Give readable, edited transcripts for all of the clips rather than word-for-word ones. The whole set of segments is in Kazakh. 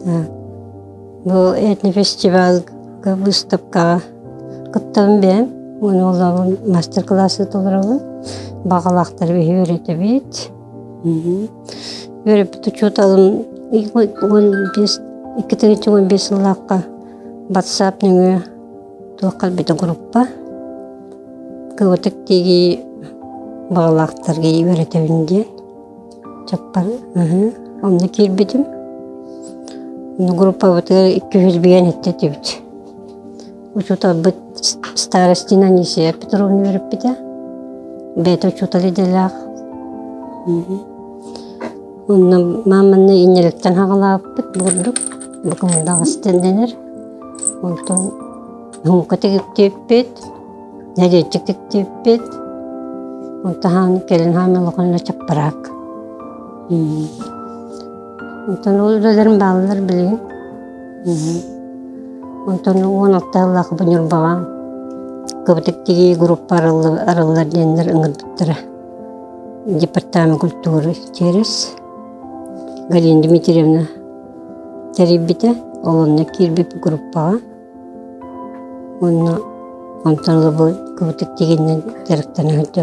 Bu etni festival выставка кыттым бем. Оны олабын мастер классы толырабын. Бағалақтар бе өреті бет. Өріп түчет алым 2-15 лаққа WhatsApp нүңі туаққал беті группа. Көтік теги бағалақтарға өреті бінде. Чаппар. Оны келбедім. Группа бұты 200 бейен етті дебет. Учута быт старостина Нисия Петровна веріп беді. Бәйті учута лиделяқ. Оны маманы инеліктен хағалап бұт бұлдық. Бұқымындағы стенденер. Онтын ғұңқы тегіп деп бет. Нәдетчік деп бет. Онтын келін хамылығынла чаппырақ. Онтан ол өздерін бағылар білейін. Онтан 16 ағылағы бұныр бағам. Көбітіктегі группа арылар дендер ұңырдықтыры. Департамент культуры терес. Галина Дмитриевна тәреббеті. Олонна кербеп группаға. Онтан бұл көбітіктегеннен дәріктені өтті.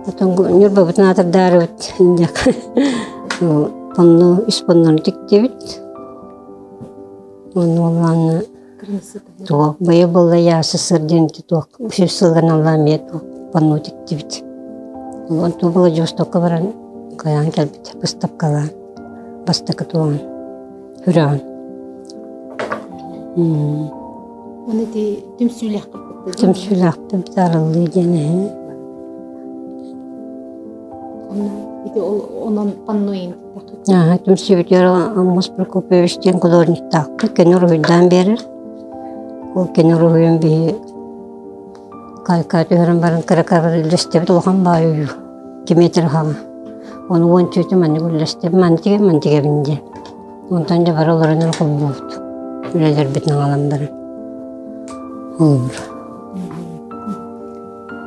Онтан нүр бабытын атырдары өтті. Понну испоннан тектебит. Оны оланы туақ. Бая болла ясы сырденті туақ. Үші сылған алламе туақ. Понну тектебит. Оны ту бола жостокка баран. Қаян келбет. Бастап қалан. Бастақы туған. Хүраған. Оны де түмсүйләқ қыпты. Түмсүйләқ қыпты арылы дені. Онан паннуин. Түмсүйләқ Амос Прокопьевичтен художник тақпы. Кенур үйдан берір. Ол кенур үйін бейі кайкаты өрін барын кірі-кірі үлістебіт олған бай үйі. Кеметр қаға. Оны 10 түйті мәні үлістебі. Мантеге бінде. Онтан да бар оларының құл болды. Үлелер бітінің алам барын. Ол бұр.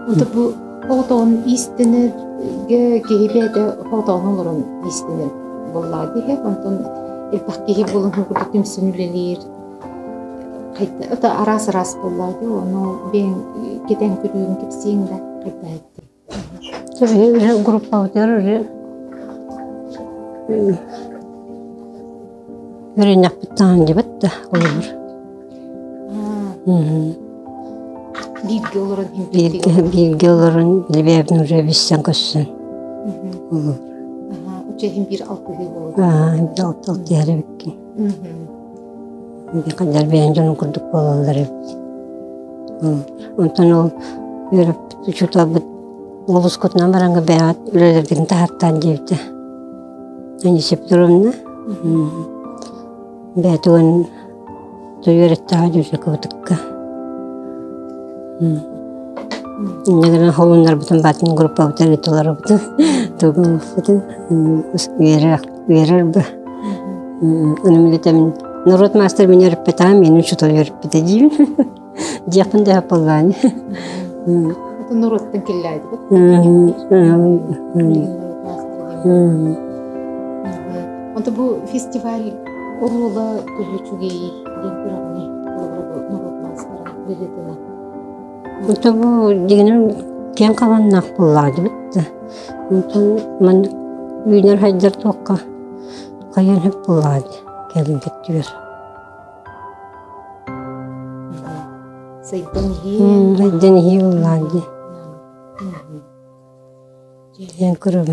Онда бұл оғытауын истінер кehibede fotoğrafların istenir bolladı hep ondan ilbaq kehib bolun hukukta tümsünülelir kayda aras bolladı onu ben giden görüyorum kipsiyin de kayda etti. Tabii gruppa öyle öğrenmek bittan gibi de olur. Bilgi olurun, bilbeyabın revisyon koşsun. Uçayım bir altı yıl oldu. Bir altı yarı bitti. Bir kadar beğencenin kurduk olanlar hep. Ondan o yürüp şu tabi oluz kutuna varanga beyat öylelerden tahattan cevdi. Aynı septurumda. Beyat oğun yürüttü hacı kurdukka. Negara holunlar bütün batın grupa bütün itolar bütün togun bütün verir bu. Önümde temin Nurot master beni öğretmenim benim şu toyu öğreteceğim. Japon da yapılan. Nurot'tan kellaydı bu. Onda bu festival orula gülüçügeyi denkurağını Nurot master dedetine. Untuk bu dengan kian kawan nak pelajar betul. Untuk man winner hajar tu akka kayan hep pelajar kelin kecil. Saydan hiu pelajar. Yang kurang